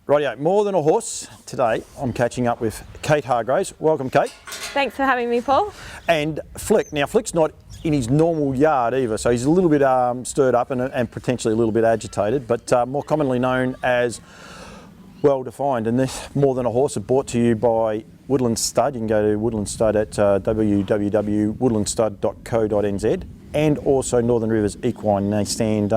Rightio, more than a horse. Today I'm catching up with Kate Hargraves. Welcome, Kate. Thanks for having me, Paul. And Flick. Now, Flick's not in his normal yard either, so he's a little bit stirred up and potentially a little bit agitated, but more commonly known as well defined. And this More Than a Horse is brought to you by Woodland Stud. You can go to Woodland Stud at www.woodlandstud.co.nz, and also Northern Rivers Equine. They stand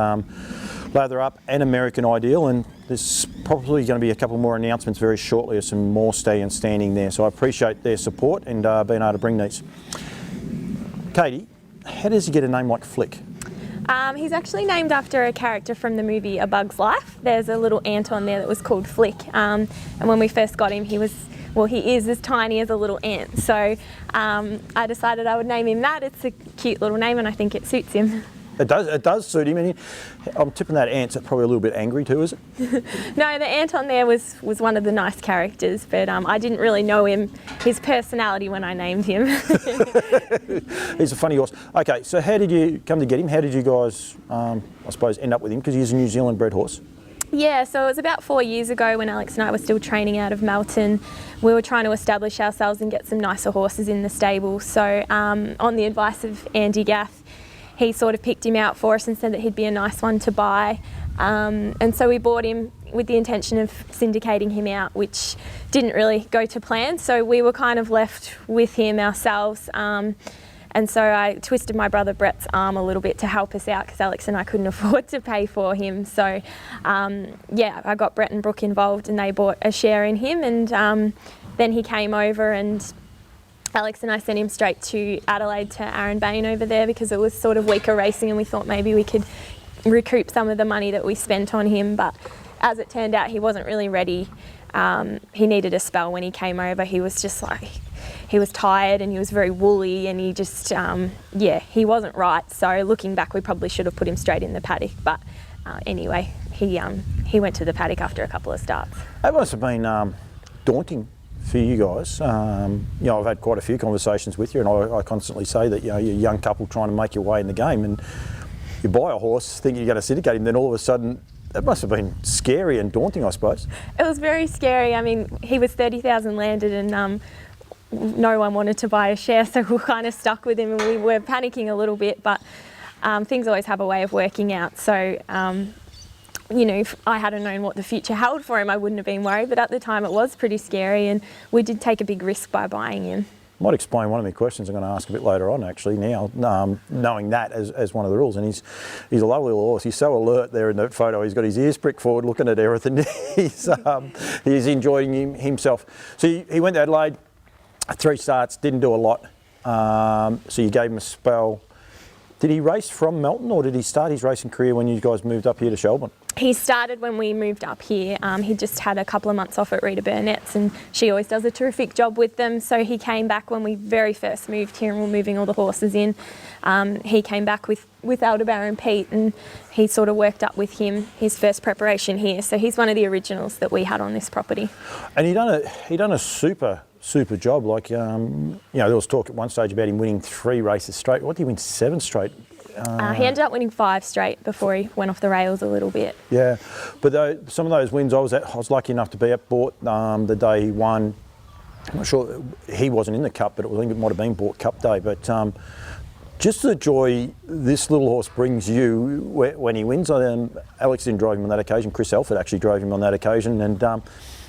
Lather Up and American Ideal, and there's probably going to be a couple more announcements very shortly of some more stallions standing there. So I appreciate their support and being able to bring these. Katie, how does he get a name like Flick? He's actually named after a character from the movie A Bug's Life. There's a little ant on there that was called Flick, and when we first got him, he is as tiny as a little ant. So I decided I would name him that. It's a cute little name and I think it suits him. It does suit him. And I'm tipping that ant's probably a little bit angry too, is it? No, the ant on there was one of the nice characters, but I didn't really know his personality when I named him. He's a funny horse. Okay, so how did you come to get him? How did you guys, I suppose, end up with him? Because he's a New Zealand bred horse. Yeah, so it was about 4 years ago when Alex and I were still training out of Melton. We were trying to establish ourselves and get some nicer horses in the stable. So on the advice of Andy Gath, he sort of picked him out for us and said that he'd be a nice one to buy. And so we bought him with the intention of syndicating him out, which didn't really go to plan. So we were kind of left with him ourselves. And so I twisted my brother Brett's arm a little bit to help us out because Alex and I couldn't afford to pay for him. So yeah, I got Brett and Brooke involved and they bought a share in him, and then he came over and Alex and I sent him straight to Adelaide to Aaron Bain over there because it was sort of weaker racing and we thought maybe we could recoup some of the money that we spent on him. But as it turned out, he wasn't really ready. He needed a spell when he came over. He was just like, he was tired and he was very woolly and he just, yeah, he wasn't right. So looking back, we probably should have put him straight in the paddock. But anyway, he went to the paddock after a couple of starts. That must have been daunting for you guys. You know, I've had quite a few conversations with you, and I constantly say that, you know, you're a young couple trying to make your way in the game, and you buy a horse thinking you're going to syndicate him, then all of a sudden, that must have been scary and daunting, I suppose. It was very scary. I mean, he was 30,000 landed, and no one wanted to buy a share, so we were kind of stuck with him, and we were panicking a little bit, but things always have a way of working out. So you know, if I hadn't known what the future held for him, I wouldn't have been worried, but at the time it was pretty scary and we did take a big risk by buying him. Might explain one of my questions I'm going to ask a bit later on, actually, now, knowing that as one of the rules. And he's a lovely little horse. He's so alert there in that photo. He's got his ears pricked forward looking at everything. He's enjoying himself. So he went to Adelaide, 3 starts, didn't do a lot. So you gave him a spell. Did he race from Melton, or did he start his racing career when you guys moved up here to Shelbourne? He started when we moved up here. He just had a couple of months off at Rita Burnett's and she always does a terrific job with them. So he came back when we very first moved here and we're moving all the horses in. He came back with Aldebaran Pete and he sort of worked up with him his first preparation here. So he's one of the originals that we had on this property. And he done a super job. Like, you know, there was talk at one stage about him winning 3 races straight. What did he win, 7 straight? He ended up winning 5 straight before he went off the rails a little bit. Yeah, but some of those wins, I was lucky enough to be at Bort the day he won. I'm not sure, he wasn't in the Cup, but I think it might have been Bort Cup Day. But just the joy this little horse brings you when he wins. Alex didn't drive him on that occasion. Chris Elford actually drove him on that occasion. And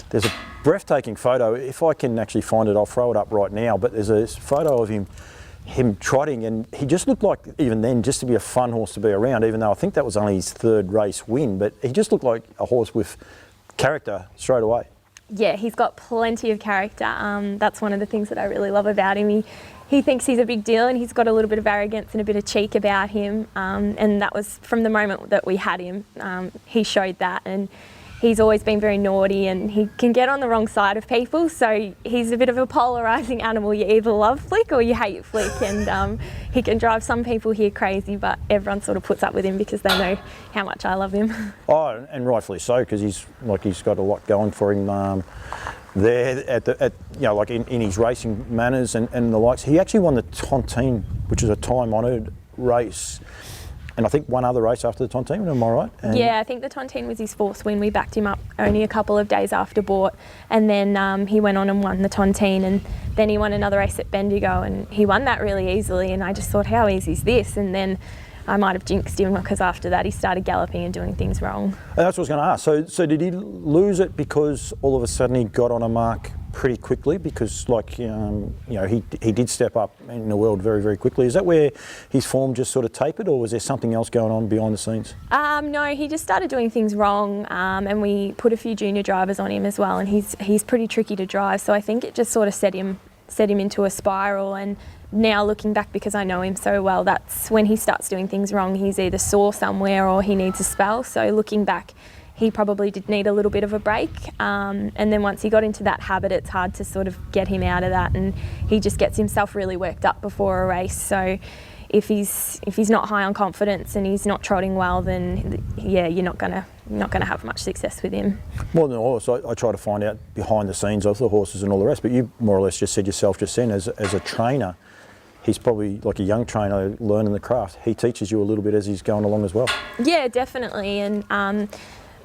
there's a breathtaking photo. If I can actually find it, I'll throw it up right now. But there's a photo of him trotting, and he just looked like, even then, just to be a fun horse to be around, even though I think that was only his 3rd race win, but he just looked like a horse with character straight away. Yeah, he's got plenty of character. That's one of the things that I really love about him. He thinks he's a big deal and he's got a little bit of arrogance and a bit of cheek about him, and that was from the moment that we had him. He showed that, and he's always been very naughty and he can get on the wrong side of people, so he's a bit of a polarising animal. You either love Flick or you hate Flick, and he can drive some people here crazy, but everyone sort of puts up with him because they know how much I love him. Oh, and rightfully so, because he's got a lot going for him there at you know, like in his racing manners and the likes. He actually won the Tontine, which is a time-honoured race and I think one other race after the Tontine, am I right? And yeah, I think the Tontine was his 4th win. We backed him up only a couple of days after Bort, and then he went on and won the Tontine, and then he won another race at Bendigo, and he won that really easily, and I just thought, how easy is this? And then I might have jinxed him, because after that he started galloping and doing things wrong. And that's what I was going to ask. So did he lose it because all of a sudden he got on a mark pretty quickly? Because he did step up in the world very, very quickly. Is that where his form just sort of tapered, or was there something else going on behind the scenes? No, he just started doing things wrong, and we put a few junior drivers on him as well, and he's pretty tricky to drive. So I think it just sort of set him into a spiral. And now looking back, because I know him so well, that's when he starts doing things wrong. He's either sore somewhere or he needs a spell. So looking back, he probably did need a little bit of a break. And then once he got into that habit, it's hard to sort of get him out of that. And he just gets himself really worked up before a race. So if he's not high on confidence and he's not trotting well, then yeah, you're not gonna have much success with him. More than a horse, I try to find out behind the scenes of the horses and all the rest. But you more or less just said yourself just then, as a trainer, he's probably like a young trainer learning the craft. He teaches you a little bit as he's going along as well. Yeah, definitely. And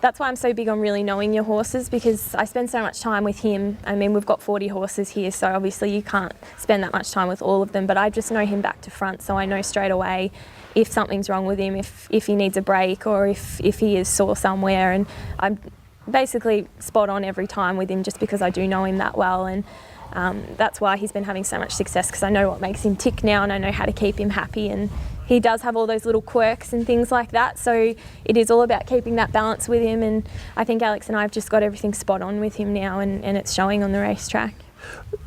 that's why I'm so big on really knowing your horses, because I spend so much time with him. I mean, we've got 40 horses here, so obviously you can't spend that much time with all of them, but I just know him back to front, so I know straight away if something's wrong with him, if he needs a break, or if he is sore somewhere. And I'm basically spot on every time with him, just because I do know him that well. And that's why he's been having so much success, because I know what makes him tick now, and I know how to keep him happy. And he does have all those little quirks and things like that, so it is all about keeping that balance with him. And I think Alex and I have just got everything spot on with him now, and it's showing on the racetrack.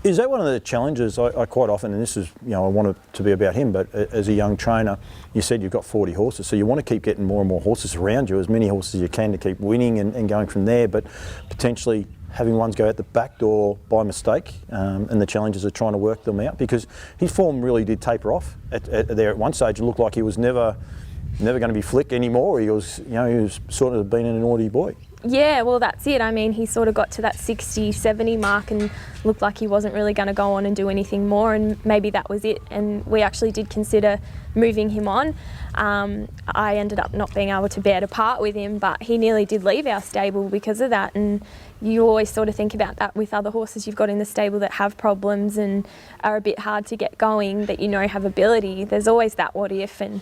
Is that one of the challenges I quite often, and this is, I want it to be about him, but as a young trainer, you said you've got 40 horses, so you want to keep getting more and more horses around you, as many horses as you can, to keep winning and going from there, but potentially having ones go out the back door by mistake, and the challenges of trying to work them out, because his form really did taper off there at one stage. It looked like he was never going to be flick anymore. He was sort of being a naughty boy. Yeah, well, that's it. I mean, he sort of got to that 60, 70 mark and looked like he wasn't really going to go on and do anything more, and maybe that was it. And we actually did consider moving him on. I ended up not being able to bear to part with him, but he nearly did leave our stable because of that. And you always sort of think about that with other horses you've got in the stable that have problems and are a bit hard to get going, that have ability. There's always that what if. And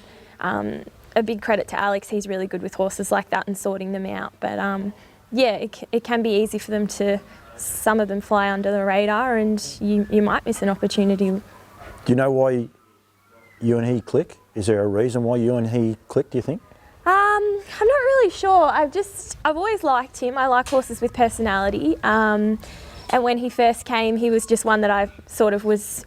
a big credit to Alex, he's really good with horses like that and sorting them out. But yeah, it can be easy for them some of them fly under the radar, and you might miss an opportunity. Do you know why you and he click? Is there a reason why you and he click, do you think? I'm not really sure. I've always liked him. I like horses with personality. And when he first came, he was just one that I sort of was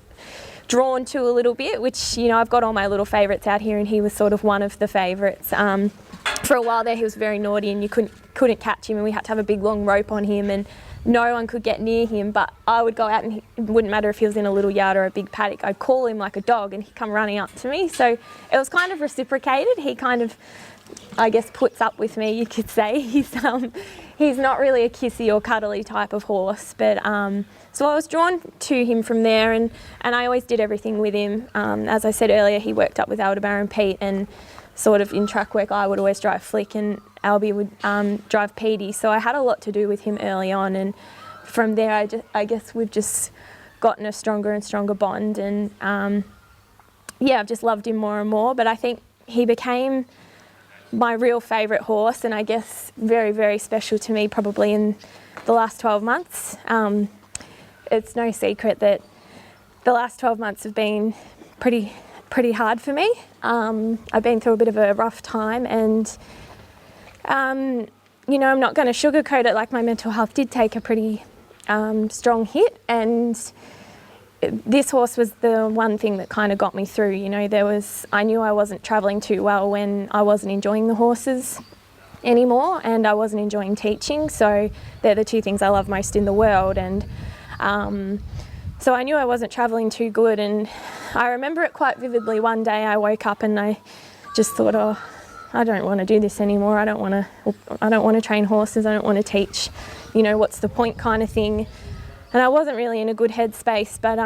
drawn to a little bit, which, I've got all my little favourites out here, and he was sort of one of the favourites. For a while there, he was very naughty, and you couldn't catch him, and we had to have a big long rope on him, and no one could get near him. But I would go out, and it wouldn't matter if he was in a little yard or a big paddock. I'd call him like a dog, and he'd come running up to me. So it was kind of reciprocated. He kind of, I guess, puts up with me, you could say. He's not really a kissy or cuddly type of horse, but so I was drawn to him from there, and I always did everything with him. As I said earlier, he worked up with Aldebaran Pete, and sort of in track work I would always drive Flick and Albie would drive Petey, so I had a lot to do with him early on, and from there I guess we've just gotten a stronger and stronger bond, and yeah, I've just loved him more and more. But I think he became my real favourite horse, and I guess very, very special to me probably in the last 12 months. It's no secret that the last 12 months have been pretty hard for me. I've been through a bit of a rough time, and I'm not going to sugarcoat it, like my mental health did take a pretty strong hit, and this horse was the one thing that kind of got me through. I knew I wasn't travelling too well when I wasn't enjoying the horses anymore, and I wasn't enjoying teaching, so they're the two things I love most in the world. And so I knew I wasn't travelling too good, and I remember it quite vividly. One day I woke up and I just thought, I don't want to do this anymore. I don't want to train horses. I don't want to teach. What's the point, kind of thing. And I wasn't really in a good headspace, but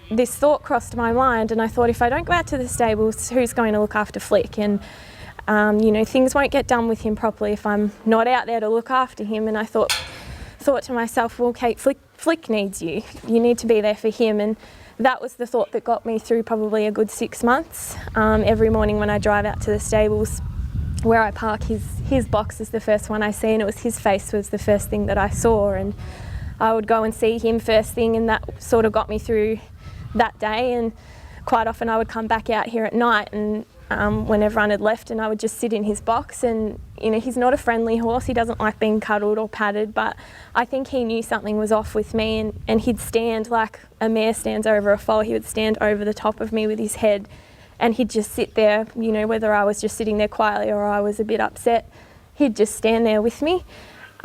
this thought crossed my mind, and I thought, if I don't go out to the stables, who's going to look after Flick? And You know, things won't get done with him properly if I'm not out there to look after him. And I thought to myself, well, Kate, Flick needs you. You need to be there for him. And that was the thought that got me through probably a good 6 months. Every morning when I drive out to the stables where I park, his box is the first one I see, and it was his face was the first thing that I saw. And I would go and see him first thing, and that sort of got me through that day. And quite often I would come back out here at night, and when everyone had left, and I would just sit in his box. And you know, he's not a friendly horse, he doesn't like being cuddled or patted, but I think he knew something was off with me, and he'd stand like a mare stands over a foal. He would stand over the top of me with his head, and he'd just sit there, you know, whether I was just sitting there quietly or I was a bit upset, he'd just stand there with me.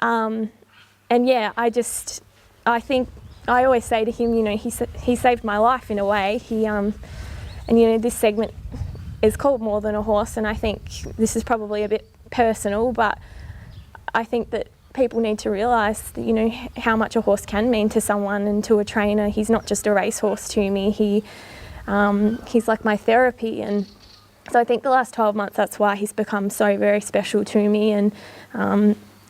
And yeah, I think I always say to him, you know, he saved my life in a way. And you know, this segment is called More Than a Horse, and I think this is probably a bit personal, but I think that people need to realise, you know, how much a horse can mean to someone and to a trainer. He's not just a racehorse to me, he's like my therapy. And so I think the last 12 months, that's why he's become so very special to me. And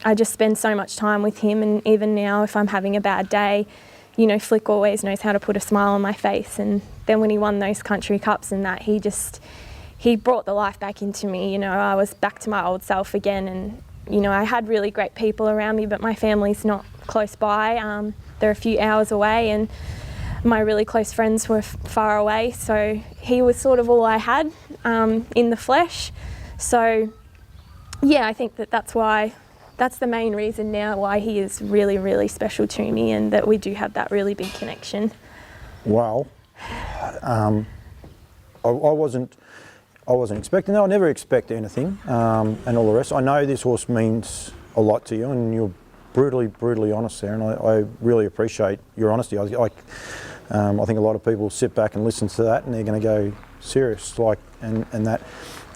I just spend so much time with him, and even now if I'm having a bad day, you know, Flick always knows how to put a smile on my face. And then when he won those country cups and that, he brought the life back into me. You know, I was back to my old self again, and you know, I had really great people around me, but my family's not close by. They're a few hours away, and my really close friends were far away, so he was sort of all I had in the flesh. So yeah, I think that's the main reason now why he is really, really special to me, and that we do have that really big connection. Wow. I wasn't expecting that. I never expect anything, and all the rest. I know this horse means a lot to you, and you're brutally honest there, and I really appreciate your honesty. I think a lot of people sit back and listen to that, and they're going to go serious, like, and that.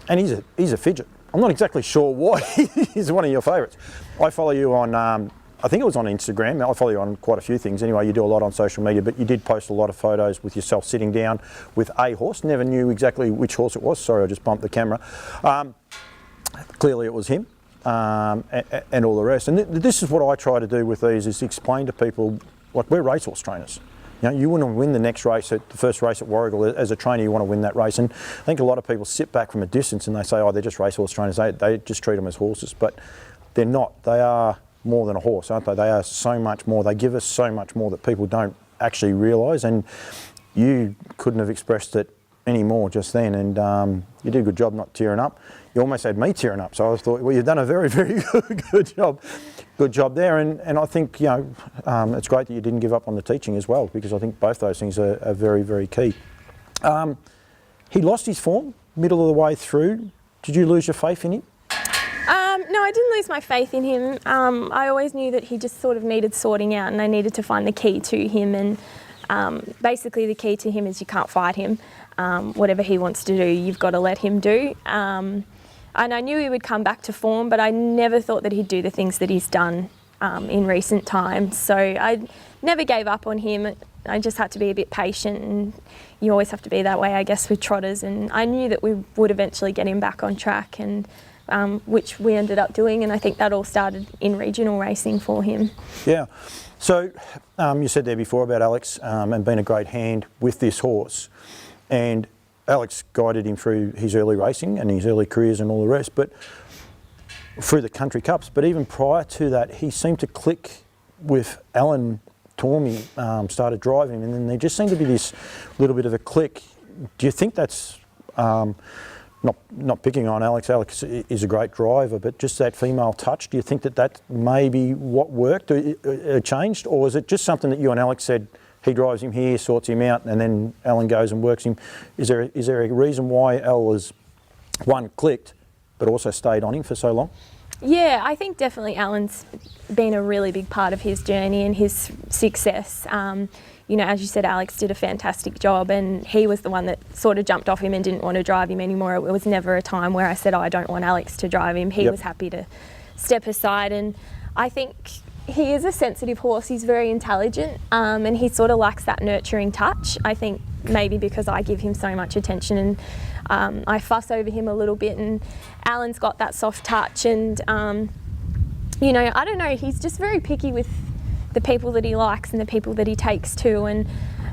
And he's a fidget. I'm not exactly sure why he's one of your favourites. I follow you on. I think it was on Instagram. I follow you on quite a few things. Anyway, you do a lot on social media, but you did post a lot of photos with yourself sitting down with a horse. Never knew exactly which horse it was. Sorry, I just bumped the camera. Clearly it was him, and all the rest. And this is what I try to do with these, is explain to people, like, we're racehorse trainers. You know, you want to win the next race, the first race at Warragul. As a trainer, you want to win that race. And I think a lot of people sit back from a distance and they say, oh, they're just racehorse trainers. They just treat them as horses. But they're not. They are more than a horse, aren't they? They are so much more. They give us so much more that people don't actually realise, and you couldn't have expressed it any more just then, and you did a good job not tearing up. You almost had me tearing up, so I thought, well, you've done a very, very good job there, and I think, you know, it's great that you didn't give up on the teaching as well, because I think both those things are very, very key. He lost his form middle of the way through. Did you lose your faith in him? No, I didn't lose my faith in him. I always knew that he just sort of needed sorting out, and I needed to find the key to him. And basically the key to him is you can't fight him. Whatever he wants to do, you've got to let him do. And I knew he would come back to form, but I never thought that he'd do the things that he's done in recent times. So I never gave up on him. I just had to be a bit patient, and you always have to be that way, I guess, with trotters. And I knew that we would eventually get him back on track, and which we ended up doing, and I think that all started in regional racing for him. Yeah. So you said there before about Alex and being a great hand with this horse, and Alex guided him through his early racing and his early careers and all the rest, but through the country cups. But even prior to that, he seemed to click with Alan. Tormey started driving him, and then there just seemed to be this little bit of a click. Do you think that's not picking on Alex? Alex is a great driver, but just that female touch, do you think that may be what worked, or changed, or is it just something that you and Alex said, he drives him here, sorts him out, and then Alan goes and works him? Is there a reason why Al was, one, clicked, but also stayed on him for so long? Yeah, I think definitely Alan's been a really big part of his journey and his success. You know, as you said, Alex did a fantastic job, and he was the one that sort of jumped off him and didn't want to drive him anymore. It was never a time where I said, oh, I don't want Alex to drive him. He was happy to step aside, and I think he is a sensitive horse. He's very intelligent, and he sort of likes that nurturing touch. I think maybe because I give him so much attention and I fuss over him a little bit, and Alan's got that soft touch, and you know, I don't know, he's just very picky with the people that he likes and the people that he takes to, and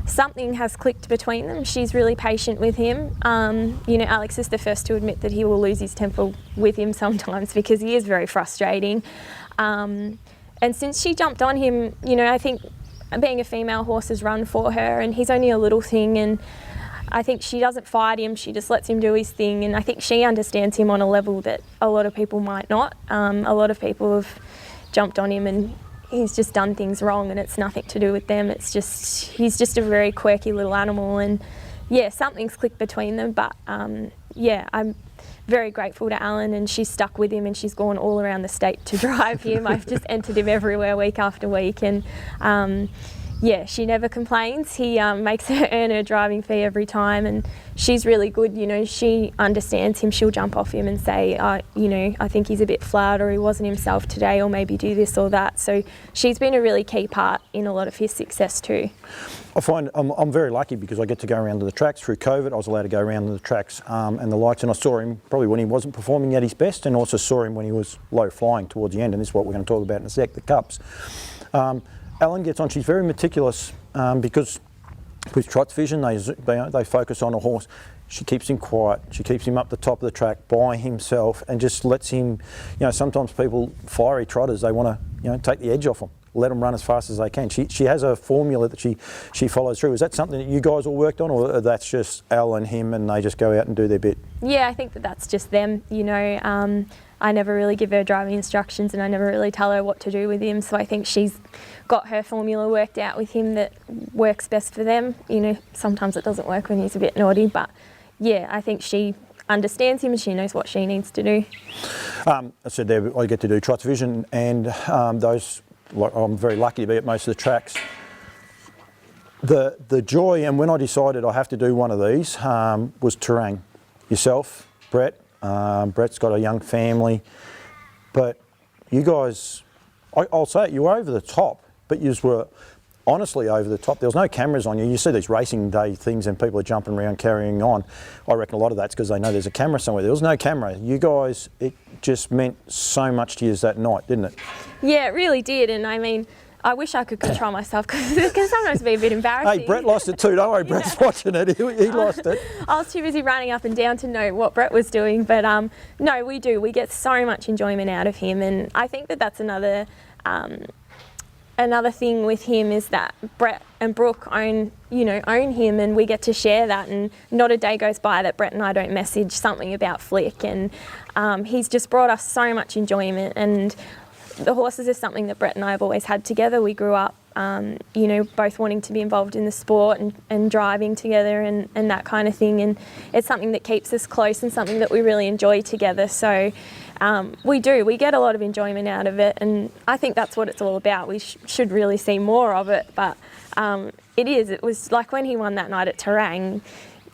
something has clicked between them. She's really patient with him. You know, Alex is the first to admit that he will lose his temper with him sometimes because he is very frustrating. And since she jumped on him, you know, I think being a female horse has run for her, and he's only a little thing, and I think she doesn't fight him, she just lets him do his thing, and I think she understands him on a level that a lot of people might not. A lot of people have jumped on him and he's just done things wrong, and it's nothing to do with them. It's just, he's just a very quirky little animal, and yeah, something's clicked between them, but yeah, I'm very grateful to Alan, and she's stuck with him and she's gone all around the state to drive him. I've just entered him everywhere week after week, and yeah, she never complains. He makes her earn her driving fee every time, and she's really good. You know, she understands him. She'll jump off him and say, you know, I think he's a bit flat, or he wasn't himself today, or maybe do this or that. So she's been a really key part in a lot of his success too. I find I'm very lucky because I get to go around to the tracks. Through COVID, I was allowed to go around to the tracks and the lights, and I saw him probably when he wasn't performing at his best, and also saw him when he was low flying towards the end, and this is what we're going to talk about in a sec, the Cups. Alan gets on, she's very meticulous because with Trot's vision, they focus on a horse. She keeps him quiet, she keeps him up the top of the track by himself, and just lets him, you know, sometimes people, fiery trotters, they want to, you know, take the edge off them, let them run as fast as they can. She has a formula that she follows through. Is that something that you guys all worked on, or that's just Al and him and they just go out and do their bit? Yeah, I think that's just them, you know. I never really give her driving instructions, and I never really tell her what to do with him, so I think she's got her formula worked out with him that works best for them. You know, sometimes it doesn't work when he's a bit naughty, but yeah, I think she understands him and she knows what she needs to do. I said there, I get to do Trot's vision, and those, like, I'm very lucky to be at most of the tracks. The joy, and when I decided I have to do one of these, was Terang. Yourself, Brett. Brett's got a young family, but you guys, I'll say it, you were over the top, but you were honestly over the top. There was no cameras on you. You see these racing day things and people are jumping around carrying on. I reckon a lot of that's because they know there's a camera somewhere. There was no camera. You guys, it just meant so much to you that night, didn't it? Yeah, it really did, and I mean, I wish I could control myself because it can sometimes be a bit embarrassing. Hey, Brett lost it too. Don't worry, Brett's watching it. He lost it. I was too busy running up and down to know what Brett was doing. But no, we do. We get so much enjoyment out of him, and I think that that's another thing with him is that Brett and Brooke own him, and we get to share that. And not a day goes by that Brett and I don't message something about Flick. And he's just brought us so much enjoyment, and the horses is something that Brett and I have always had together. We grew up, you know, both wanting to be involved in the sport and driving together and that kind of thing. And it's something that keeps us close and something that we really enjoy together. So we get a lot of enjoyment out of it. And I think that's what it's all about. We should really see more of it. But it was like when he won that night at Terang,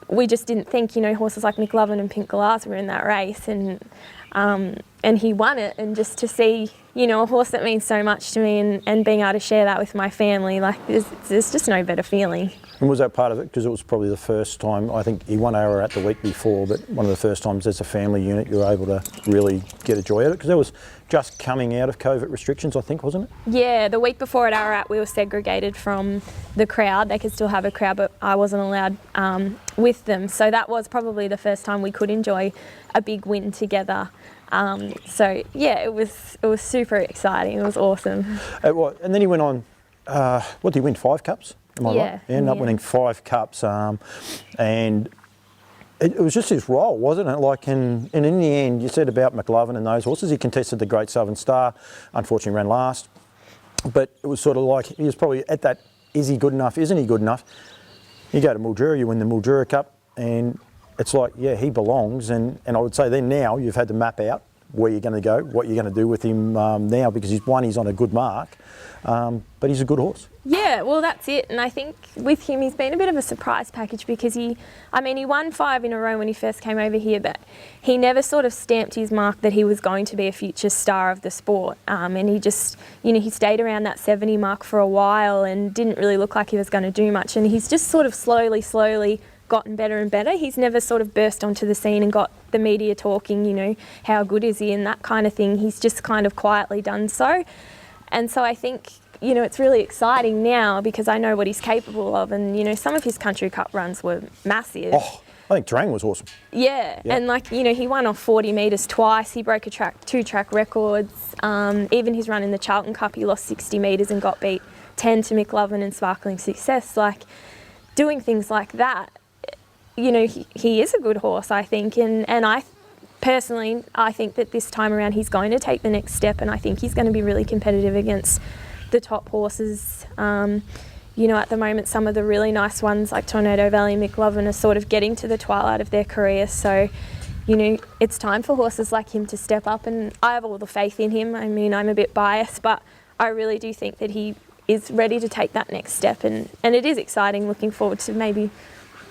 we just didn't think, you know, horses like McLovin and Pink Glass were in that race. And he won it, and just to see, you know, a horse that means so much to me and being able to share that with my family, like there's just no better feeling. And was that part of it? Because it was probably the first time, I think he won Ararat the week before, but one of the first times as a family unit you were able to really get a joy out of it, because that was just coming out of COVID restrictions, I think, wasn't it? Yeah, the week before at Ararat we were segregated from the crowd. They could still have a crowd, but I wasn't allowed with them. So that was probably the first time we could enjoy a big win together. So yeah, it was super exciting. It was awesome. And then he went on, what did he win, 5 cups? Am I right? He ended up winning 5 cups, and it was just his role, wasn't it? Like, and in the end, you said about McLovin and those horses, he contested the Great Southern Star, unfortunately ran last, but it was sort of like, he was probably at that, is he good enough, isn't he good enough? You go to Mildura, you win the Mildura Cup, and it's like, yeah, he belongs, and I would say then now you've had the map out, where you're going to go, what you're going to do with him now, because he's on a good mark, but he's a good horse. Yeah, well, that's it. And I think with him, he's been a bit of a surprise package because he won 5 in a row when he first came over here, but he never sort of stamped his mark that he was going to be a future star of the sport. And he just, he stayed around that 70 mark for a while and didn't really look like he was going to do much. And he's just sort of slowly gotten better and better. He's never sort of burst onto the scene and got the media talking, how good is he and that kind of thing. He's just kind of quietly done so. And so I think, it's really exciting now because I know what he's capable of, and some of his country cup runs were massive. Oh, I think Drang was awesome. Yeah, and he won off 40 metres twice. He broke 2 track records. Even his run in the Charlton Cup, he lost 60 metres and got beat 10 to McLovin and Sparkling Success. Doing things like that, he is a good horse, I think, and I personally, I think that this time around he's going to take the next step, and I think he's going to be really competitive against the top horses. At the moment, some of the really nice ones like Tornado Valley and McLovin are sort of getting to the twilight of their career. So, it's time for horses like him to step up, and I have all the faith in him. I mean, I'm a bit biased, but I really do think that he is ready to take that next step, and it is exciting, looking forward to maybe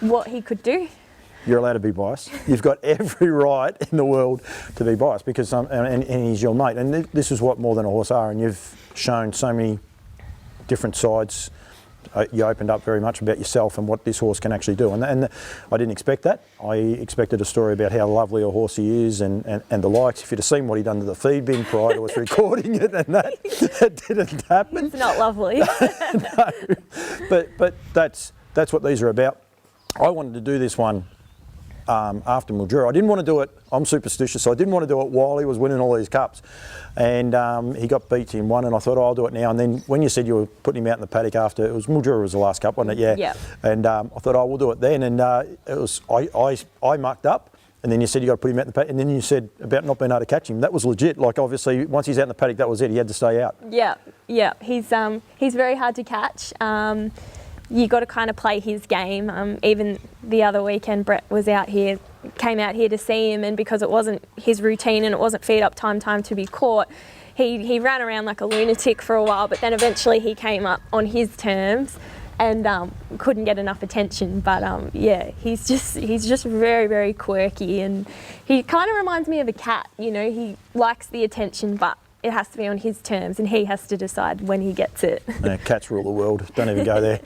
what he could do. You're allowed to be biased. You've got every right in the world to be biased because and he's your mate. And this is what More Than a Horse are. And you've shown so many different sides. You opened up very much about yourself and what this horse can actually do. And I didn't expect that. I expected a story about how lovely a horse he is and the likes. If you'd have seen what he'd done to the feed bin prior to us recording it, and that didn't happen. It's not lovely. No, but that's what these are about. I wanted to do this one after Mildura. I didn't want to do it, I'm superstitious, so I didn't want to do it while he was winning all these cups. And he got beat in one, and I thought, I'll do it now. And then when you said you were putting him out in the paddock after, it was Mildura was the last cup, wasn't it? Yeah. And I thought, we'll do it then. And it was I mucked up, and then you said you got to put him out in the paddock, and then you said about not being able to catch him. That was legit. Obviously, once he's out in the paddock, that was it. He had to stay out. Yeah. He's very hard to catch. You got to kind of play his game. Even the other weekend, Brett came out here to see him, and because it wasn't his routine and it wasn't feed up time to be caught, he ran around like a lunatic for a while, but then eventually he came up on his terms and couldn't get enough attention. But he's just very, very quirky, and he kind of reminds me of a cat. He likes the attention, but it has to be on his terms, and he has to decide when he gets it. Cats rule the world. Don't even go there.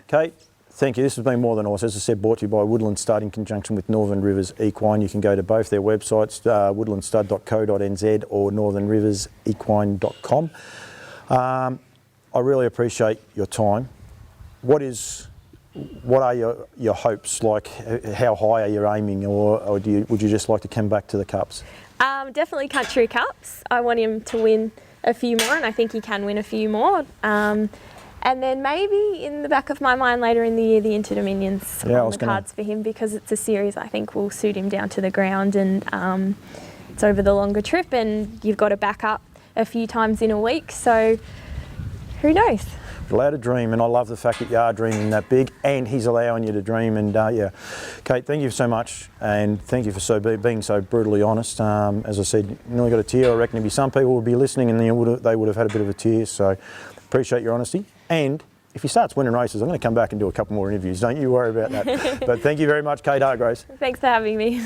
Kate, thank you. This has been More Than a Horse. As I said, brought to you by Woodland Stud in conjunction with Northern Rivers Equine. You can go to both their websites, woodlandstud.co.nz or northernriversequine.com. I really appreciate your time. What are your hopes? How high are you aiming, or would you just like to come back to the Cups? Definitely country cups. I want him to win a few more, and I think he can win a few more. And then maybe in the back of my mind later in the year, the Inter-Dominions on the cards for him, because it's a series I think will suit him down to the ground, and it's over the longer trip, and you've got to back up a few times in a week. So who knows? Allowed to dream, and I love the fact that you are dreaming that big, and he's allowing you to dream. And Kate, thank you so much, and thank you for being so brutally honest. As I said, you nearly got a tear. I reckon there'd be some people would be listening, and they would have had a bit of a tear. So appreciate your honesty. And if he starts winning races, I'm going to come back and do a couple more interviews. Don't you worry about that. But thank you very much, Kate Hargraves. Thanks for having me.